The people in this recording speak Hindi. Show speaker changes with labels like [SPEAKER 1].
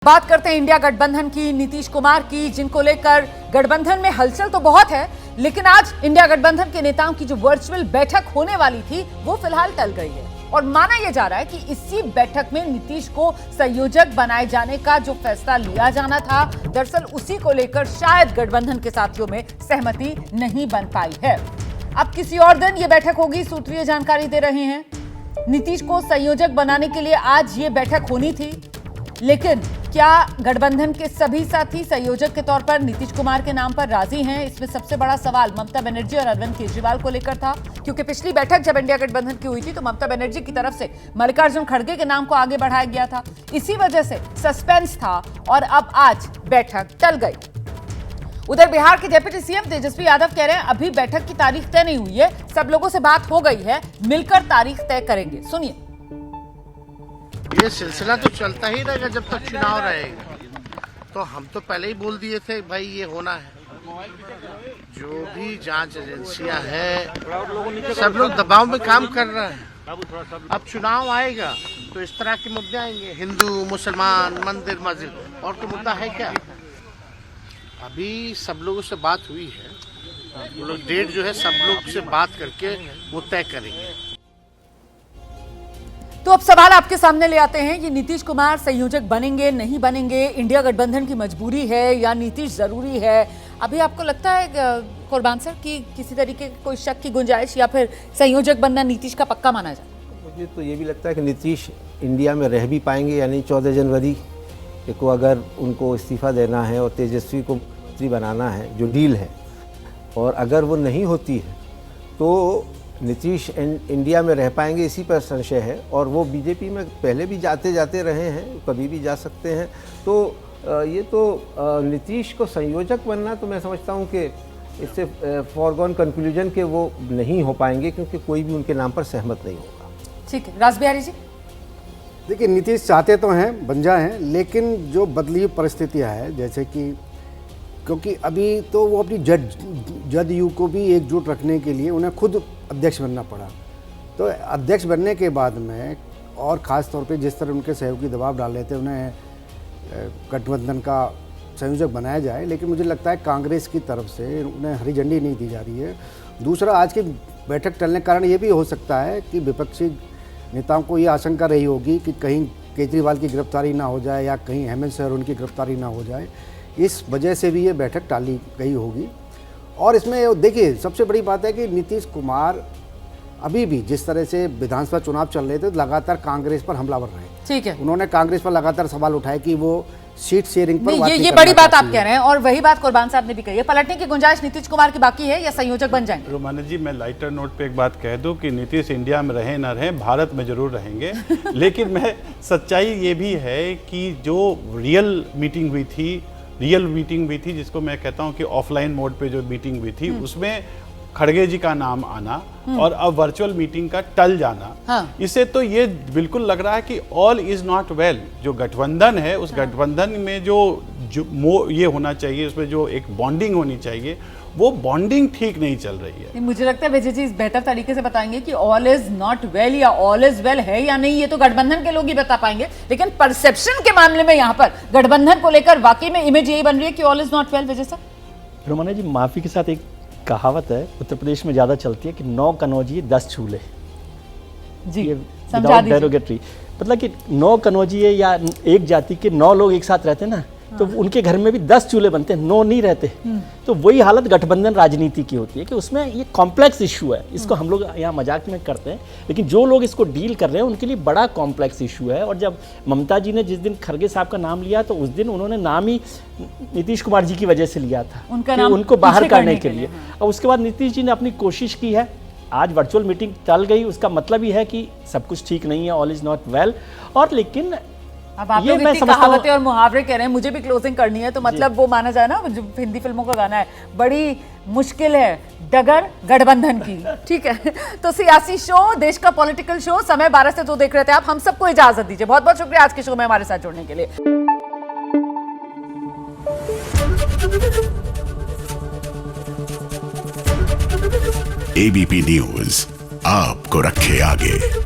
[SPEAKER 1] बात करते हैं इंडिया गठबंधन की, नीतीश कुमार की, जिनको लेकर गठबंधन में हलचल तो बहुत है, लेकिन आज इंडिया गठबंधन के नेताओं की जो वर्चुअल बैठक होने वाली थी वो फिलहाल टल गई है और माना यह जा रहा है कि इसी बैठक में नीतीश को संयोजक बनाए जाने का जो फैसला लिया जाना था, दरअसल उसी को लेकर शायद गठबंधन के साथियों में सहमति नहीं बन पाई है। अब किसी और दिन यह बैठक होगी, सूत्रीय जानकारी दे रहे हैं। नीतीश को संयोजक बनाने के लिए आज ये बैठक होनी थी, लेकिन क्या गठबंधन के सभी साथी संयोजक के तौर पर नीतीश कुमार के नाम पर राजी हैं? इसमें सबसे बड़ा सवाल ममता बनर्जी और अरविंद केजरीवाल को लेकर था, क्योंकि पिछली बैठक जब इंडिया गठबंधन की हुई थी तो ममता बनर्जी की तरफ से मल्लिकार्जुन खड़गे के नाम को आगे बढ़ाया गया था। इसी वजह से सस्पेंस था और अब आज बैठक टल गई। उधर बिहार के डिप्टी सीएम तेजस्वी यादव कह रहे हैं अभी बैठक की तारीख तय नहीं हुई है, सब लोगों से बात हो गई है, मिलकर तारीख तय करेंगे। सुनिए।
[SPEAKER 2] ये सिलसिला तो चलता ही रहेगा जब तक चुनाव रहेगा। तो हम तो पहले ही बोल दिए थे भाई ये होना है। जो भी जांच एजेंसियां हैं सब लोग दबाव में काम कर रहे हैं। अब चुनाव आएगा तो इस तरह के मुद्दे आएंगे, हिंदू मुसलमान मंदिर मस्जिद, और कोई मुद्दा है क्या? अभी सब लोगों से बात हुई है, वो लोग डेट जो है सब लोग से बात करके वो तय करेंगे।
[SPEAKER 1] तो अब सवाल आपके सामने ले आते हैं, ये नीतीश कुमार संयोजक बनेंगे नहीं बनेंगे, इंडिया गठबंधन की मजबूरी है या नीतीश जरूरी है? अभी आपको लगता है कुर्बान सर कि किसी तरीके की कोई शक की गुंजाइश या फिर संयोजक बनना नीतीश का पक्का माना जाए?
[SPEAKER 3] मुझे तो ये भी लगता है कि नीतीश इंडिया में रह भी पाएंगे, यानी 14 जनवरी को अगर उनको इस्तीफा देना है और तेजस्वी को मंत्री बनाना है, जो डील है, और अगर वो नहीं होती है तो नीतीश इंडिया में रह पाएंगे, इसी पर संशय है। और वो बीजेपी में पहले भी जाते जाते रहे हैं, कभी भी जा सकते हैं। तो ये तो नीतीश को संयोजक बनना तो मैं समझता हूँ कि इससे फॉरगॉन कंक्लूजन के वो नहीं हो पाएंगे, क्योंकि कोई भी उनके नाम पर सहमत नहीं होगा। ठीक है, रासबिहारी जी।
[SPEAKER 4] देखिए, नीतीश चाहते तो हैं, बन जाए हैं, लेकिन जो बदली परिस्थितियाँ हैं, जैसे कि क्योंकि अभी तो वो अपनी जदयू को भी एकजुट रखने के लिए उन्हें खुद अध्यक्ष बनना पड़ा। तो अध्यक्ष बनने के बाद में, और ख़ास तौर पे जिस तरह उनके सहयोगी दबाव डाल रहे थे उन्हें गठबंधन का संयोजक बनाया जाए, लेकिन मुझे लगता है कांग्रेस की तरफ से उन्हें हरी झंडी नहीं दी जा रही है। दूसरा, आज की बैठक टलने के कारण ये भी हो सकता है कि विपक्षी नेताओं को ये आशंका रही होगी कि कहीं केजरीवाल की गिरफ्तारी ना हो जाए या कहीं हेमंत सोरेन की गिरफ्तारी ना हो जाए, इस वजह से भी ये बैठक टाली गई होगी। और इसमें देखिए, सबसे बड़ी बात है कि नीतीश कुमार अभी भी जिस तरह से विधानसभा चुनाव चल रहे थे लगातार कांग्रेस पर हमलावर रहे।
[SPEAKER 1] ठीक है,
[SPEAKER 4] उन्होंने कांग्रेस पर लगातार सवाल उठाए कि वो सीट शेयरिंग पर
[SPEAKER 1] ये बड़ी बात आप कह रहे हैं, और वही बात कुर्बान साहब ने भी कही है। पलटने की गुंजाइश नीतीश कुमार की बाकी है या संयोजक बन जाएंगे?
[SPEAKER 5] रोमाना जी, मैं लाइटर नोट पे एक बात कह दूं कि नीतीश इंडिया में रहे ना रहे, भारत में जरूर रहेंगे। लेकिन मैं सच्चाई ये भी है कि जो रियल मीटिंग हुई थी, जिसको मैं कहता हूं कि ऑफलाइन मोड पे जो मीटिंग हुई थी, उसमें खड़गे जी का नाम आना और अब वर्चुअल मीटिंग का टल जाना, हाँ। इससे तो ये बिल्कुल लग रहा है कि ऑल इज नॉट वेल। जो गठबंधन है, उस गठबंधन में जो ये होना चाहिए, उसमें जो एक बॉन्डिंग होनी चाहिए, वो बॉन्डिंग ठीक नहीं चल रही है।
[SPEAKER 1] मुझे लगता है विजय जी इस बेहतर तरीके से बताएंगे कि ऑल इज नॉट वेल या ऑल इज वेल है या नहीं, ये तो गठबंधन के लोग ही बता पाएंगे। लेकिन परसेप्शन के मामले में यहाँ पर गठबंधन को लेकर वाकई में इमेज यही बन रही है कि all is not well. Vijay sir.
[SPEAKER 6] Romana ji, माफी के साथ एक कहावत है, उत्तर प्रदेश में ज्यादा चलती है कि 9 कनौजिए 10 चूल्हे जी, विदाउट डेरोगेटरी, मतलब कि 9 कनौजिए या एक जाति के 9 लोग एक साथ रहते हैं ना, तो उनके घर में भी 10 चूल्हे बनते हैं, 9 नहीं रहते। तो वही हालत गठबंधन राजनीति की होती है कि उसमें ये कॉम्प्लेक्स इशू है। इसको हम लोग यहाँ मजाक में करते हैं, लेकिन जो लोग इसको डील कर रहे हैं उनके लिए बड़ा कॉम्प्लेक्स इशू है। और जब ममता जी ने जिस दिन खड़गे साहब का नाम लिया, तो उस दिन उन्होंने नाम ही नीतीश कुमार जी की वजह से लिया था, उनको बाहर करने के लिए। और उसके बाद नीतीश जी ने अपनी कोशिश की है। आज वर्चुअल मीटिंग टल गई, उसका मतलब ही है कि सब कुछ ठीक नहीं है, ऑल इज नॉट वेल। और लेकिन
[SPEAKER 1] अब आप लोग इतनी कहावतें और मुहावरे कह रहे हैं, मुझे भी क्लोजिंग करनी है, तो मतलब वो माना जाए ना, जो हिंदी फिल्मों का गाना है, बड़ी मुश्किल है डगर गठबंधन की। ठीक है, तो सियासी शो, देश का पॉलिटिकल शो, समय 12 से 2 देख रहे थे आप। हम सबको इजाजत दीजिए। बहुत बहुत शुक्रिया आज के शो में हमारे साथ जुड़ने के लिए।
[SPEAKER 7] एबीपी न्यूज आपको रखे आगे।